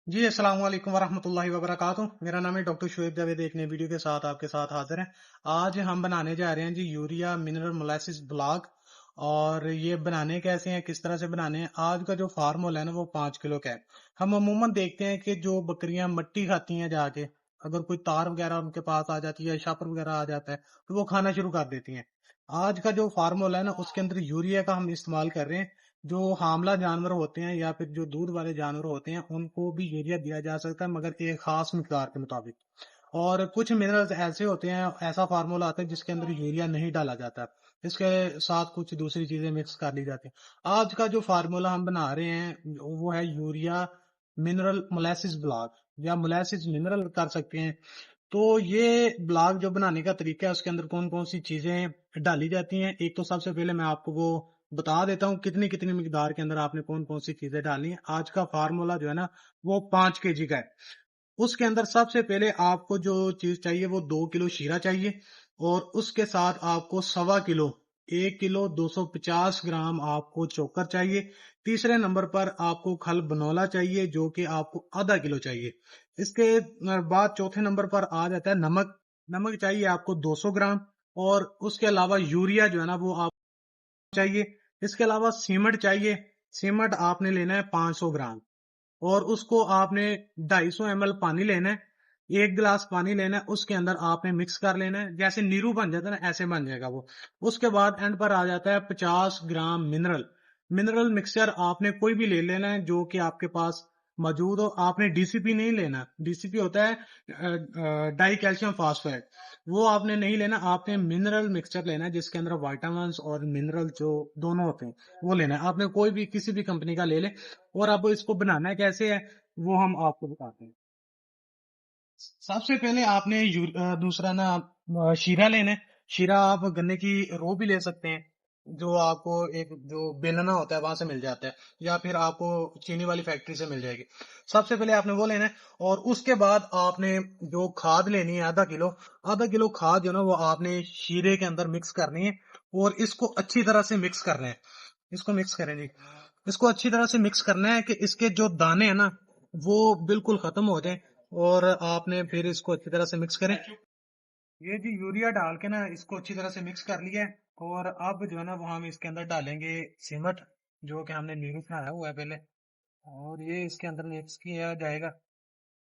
जी, अस्सलाम वालेकुम वरहमतुल्लाहि वबरकातुह। मेरा नाम है डॉक्टर शुएब जावेद। एक नई वीडियो के साथ आपके साथ हाजिर हैं। आज हम बनाने जा रहे हैं जी यूरिया मिनरल मोलासिस ब्लॉक। और ये बनाने कैसे हैं, किस तरह से बनाने हैं। आज का जो फार्मूला है ना, वो 5 किलो का है। हम अमूमन देखते हैं कि जो बकरियां मट्टी खाती हैं जाके, अगर कोई तार वगैरह उनके पास आ जाती है, शापर वगैरह आ जाता है, तो वो खाना शुरू कर देती हैं। आज का जो फार्मूला है ना, उसके अंदर यूरिया का हम इस्तेमाल कर रहे हैं। जो हामला जानवर होते हैं या फिर जो दूध वाले जानवर होते हैं, उनको भी यूरिया दिया जा सकता है, मगर एक खास मिकदार के मुताबिक। और कुछ मिनरल्स ऐसे होते हैं, ऐसा फार्मूला आता है जिसके अंदर यूरिया नहीं डाला जाता। इसके साथ कुछ दूसरी चीजें मिक्स कर ली जाती हैं। आज का जो फार्मूला हम बना रहे हैं वो है यूरिया मिनरल मोलासिस ब्लॉक, या मोलासिस मिनरल कर सकते हैं। तो ये ब्लॉग जो बनाने का तरीका है, उसके अंदर कौन कौन सी चीजें डाली जाती हैं। एक तो सबसे पहले मैं आपको वो बता देता हूँ कितनी कितनी मिकदार के अंदर आपने कौन कौन सी चीजें डालनी है। आज का फार्मूला जो है ना, वो 5 kg का है। उसके अंदर सबसे पहले आपको जो चीज चाहिए वो 2 किलो शीरा चाहिए। और उसके साथ आपको 1.25 किलो, 1 किलो 250 ग्राम आपको चोकर चाहिए। तीसरे नंबर पर आपको खल बनोला चाहिए, जो कि आपको ½ किलो चाहिए। इसके बाद चौथे नंबर पर आ जाता है नमक। नमक चाहिए आपको 200 ग्राम। और उसके अलावा यूरिया जो है ना, वो आप चाहिए। इसके अलावा सीमेंट चाहिए। सीमेंट आपने लेना है 500 ग्राम। और उसको आपने 250 ml पानी लेना है। 1 गिलास पानी लेना है, उसके अंदर आपने मिक्स कर लेना है। जैसे नीरू बन जाता है ना, ऐसे बन जाएगा वो। उसके बाद एंड पर आ जाता है 50 ग्राम मिनरल। मिनरल मिक्सचर आपने कोई भी ले लेना है जो कि आपके पास मौजूद हो। आपने डीसीपी नहीं लेना। डीसीपी होता है डाई कैल्शियम फास्फेट। वो आपने नहीं लेना। आपने मिनरल मिक्सचर लेना है जिसके अंदर विटामिन और मिनरल जो दोनों होते हैं, वो लेना है। आपने कोई भी किसी भी कंपनी का ले ले। और अब इसको बनाना कैसे है, वो हम आपको बताते हैं। सबसे पहले आपने दूसरा ना शीरा लेना है। शीरा आप गन्ने की रो भी ले सकते हैं, जो आपको एक जो बेलना होता है वहां से मिल जाता है, या फिर आपको चीनी वाली फैक्ट्री से मिल जाएगी। सबसे पहले आपने वो लेना है। और उसके बाद आपने जो खाद लेनी है, ½ किलो। ½ किलो खाद जो ना, वो आपने शीरे के अंदर मिक्स करनी है। और इसको अच्छी तरह से मिक्स करना है। इसको मिक्स करें जी। इसको अच्छी तरह से मिक्स करना है कि इसके जो दाने हैं ना, वो बिल्कुल खत्म हो जाए। और आपने फिर इसको अच्छी तरह से मिक्स करें। ये जी यूरिया डाल के ना, इसको अच्छी तरह से मिक्स कर लिया है। और अब जो है ना, वो हम इसके अंदर डालेंगे सीमट, जो कि हमने नींबू बनाया हुआ है पहले। और ये इसके अंदर मिक्स किया जाएगा।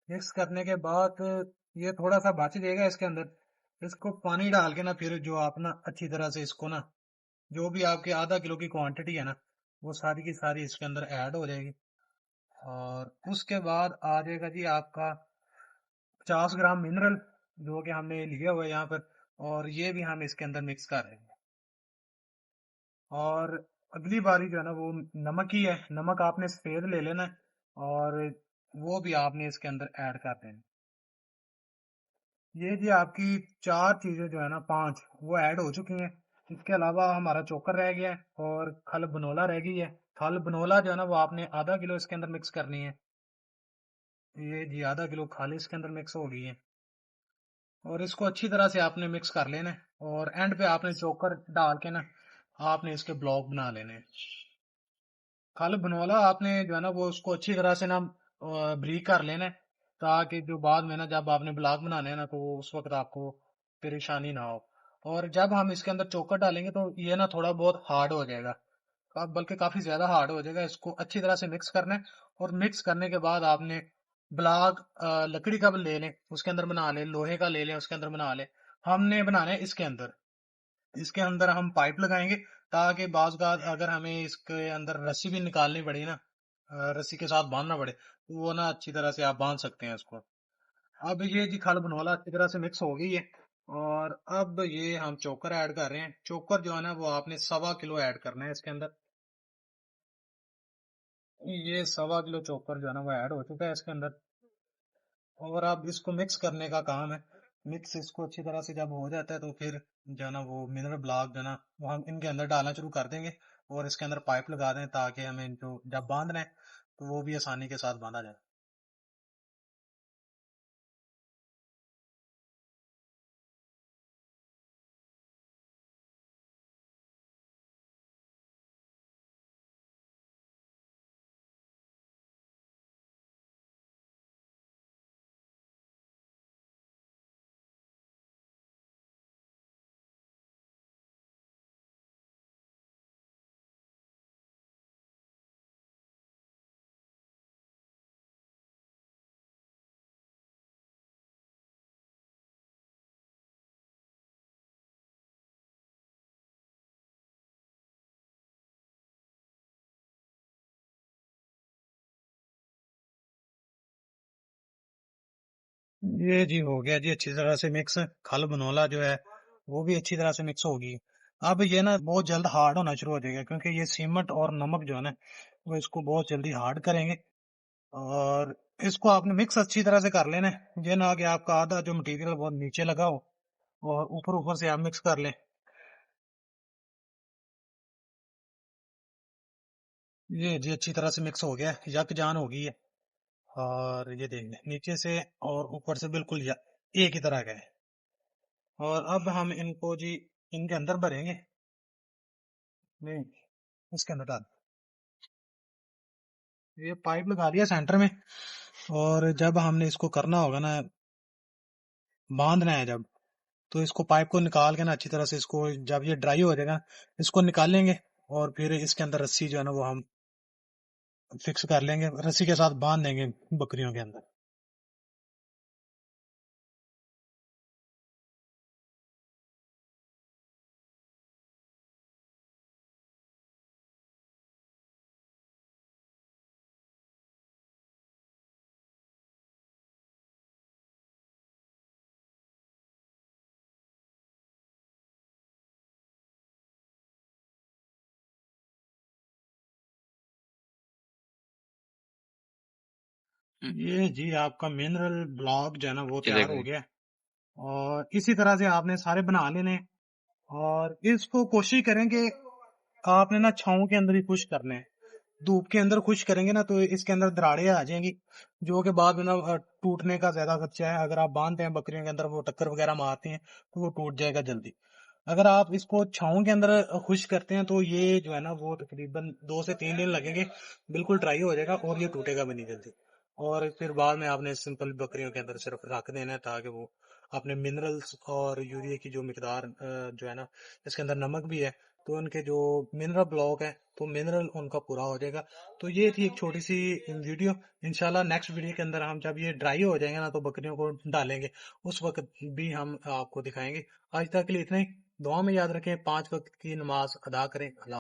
मिक्स करने के बाद ये थोड़ा सा बच जाएगा इसके अंदर। इसको पानी डाल के ना, फिर जो आप ना अच्छी तरह से इसको ना, जो भी आपके ½ किलो की क्वांटिटी है ना, वो सारी की सारी इसके अंदर ऐड हो जाएगी। और उसके बाद आ जाएगा जी आपका 50 ग्राम मिनरल, जो कि हमने लिया हुआ है यहाँ पर। और ये भी हम इसके अंदर मिक्स कर रहे हैं। और अगली बारी जो है ना, वो नमक ही है। नमक आपने सफेद ले लेना है। और वो भी आपने इसके अंदर ऐड कर देना है। ये जी आपकी चार चीजें जो है ना, पांच, वो ऐड हो चुकी हैं। इसके अलावा हमारा चोकर रह गया है और खल बनोला रह गई है। खल बनोला जो है ना, वो आपने ½ किलो इसके अंदर मिक्स करनी है। ये जी ½ किलो खाली इसके अंदर मिक्स हो गई है। और इसको अच्छी तरह से आपने मिक्स कर लेना है। और एंड पे आपने चोकर डाल के ना, आपने इसके ब्लॉक बना लेने हैं। खल बनोला आपने जो है ना, वो उसको अच्छी तरह से ना ब्रीक कर लेना है, ताकि जो बाद में ना, जब आपने ब्लॉक बनाने हैं ना, तो उस वक्त आपको परेशानी ना हो। और जब हम इसके अंदर चोकर डालेंगे तो ये ना थोड़ा बहुत हार्ड हो जाएगा। बल्कि काफी ज्यादा हार्ड हो जाएगा। इसको अच्छी तरह से मिक्स करना है। और मिक्स करने के बाद आपने ब्लॉक लकड़ी का भी ले लें, उसके अंदर बना ले। लोहे का ले लें, उसके अंदर बना ले। हमने बनाना है इसके अंदर। इसके अंदर हम पाइप लगाएंगे, ताकि बाज अगर हमें इसके अंदर रस्सी भी निकालनी पड़ी ना, रस्सी के साथ बांधना पड़े, तो वो ना अच्छी तरह से आप बांध सकते हैं इसको। अब ये जी खल बनोला अच्छी तरह से मिक्स हो गई है। और अब ये हम चोकर ऐड कर रहे हैं। चोकर जो है ना, वो आपने 1.25 किलो ऐड करना है इसके अंदर। ये 1.25 किलो चोकर जो है ना, वो ऐड हो चुका है इसके अंदर। और अब इसको मिक्स करने का काम है। मिक्स इसको अच्छी तरह से जब हो जाता है, तो फिर जो है ना, वो मिनरल ब्लॉक जो है ना, वो हम इनके अंदर डालना शुरू कर देंगे। और इसके अंदर पाइप लगा दें, ताकि हमें जो जब बांधना है, तो वो भी आसानी के साथ बांधा जाए। ये जी हो गया जी अच्छी तरह से मिक्स। खल बनोला जो है वो भी अच्छी तरह से मिक्स होगी। अब ये ना बहुत जल्द हार्ड होना शुरू हो जाएगा, क्योंकि ये सीमेंट और नमक जो है ना वो इसको बहुत जल्दी हार्ड करेंगे। और इसको आपने मिक्स अच्छी तरह से कर लेना है, ये ना कि आपका आधा जो मटेरियल बहुत नीचे लगा हो और ऊपर ऊपर से आप मिक्स कर लें। ये जी अच्छी तरह से मिक्स हो गया है, यकजान हो गई है। और ये देख लें नीचे से और ऊपर से बिल्कुल एक ही तरह का है। और अब हम इनको जी इनके अंदर भरेंगे। नहीं, इसके अंदर डाल। ये पाइप लगा दिया सेंटर में। और जब हमने इसको करना होगा ना, बांधना है जब, तो इसको पाइप को निकाल के ना अच्छी तरह से इसको, जब ये ड्राई हो जाएगा इसको निकालेंगे। और फिर इसके अंदर रस्सी जो है ना वो हम फिक्स कर लेंगे, रस्सी के साथ बांध देंगे बकरियों के अंदर। ये जी आपका मिनरल ब्लॉक जो है ना वो तैयार हो एग्जैक्टली। गया है। और इसी तरह से आपने सारे बना लेने हैं। और इसको कोशिश करेंगे आपने ना छांव के अंदर ही खुश करने हैं। धूप के अंदर खुश करेंगे ना तो इसके अंदर दराड़े आ जाएंगी, जो कि बाद में ना टूटने का ज्यादा खर्चा है। अगर आप बांधते हैं बकरियों के अंदर, वो टक्कर वगैरह मारती हैं तो वो टूट जाएगा जल्दी। अगर आप इसको छांव के अंदर खुश करते हैं तो ये जो है ना वो तकरीबन 2 से 3 दिन लगेंगे, बिल्कुल ड्राई हो जाएगा और ये टूटेगा भी नहीं जल्दी। और फिर बाद में आपने सिंपल बकरियों के अंदर सिर्फ रख देना है, ताकि वो अपने मिनरल्स और यूरिया की जो मिकदार जो है ना, इसके अंदर नमक भी है, तो उनके जो मिनरल ब्लॉक है तो मिनरल उनका पूरा हो जाएगा। तो ये थी एक छोटी सी वीडियो। इंशाल्लाह नेक्स्ट वीडियो के अंदर हम जब ये ड्राई हो जाएंगे ना तो बकरियों को डालेंगे, उस वक्त भी हम आपको दिखाएंगे। आज तक के लिए इतना ही। दुआ में याद रखें, 5 वक्त की नमाज अदा करें। अल्लाह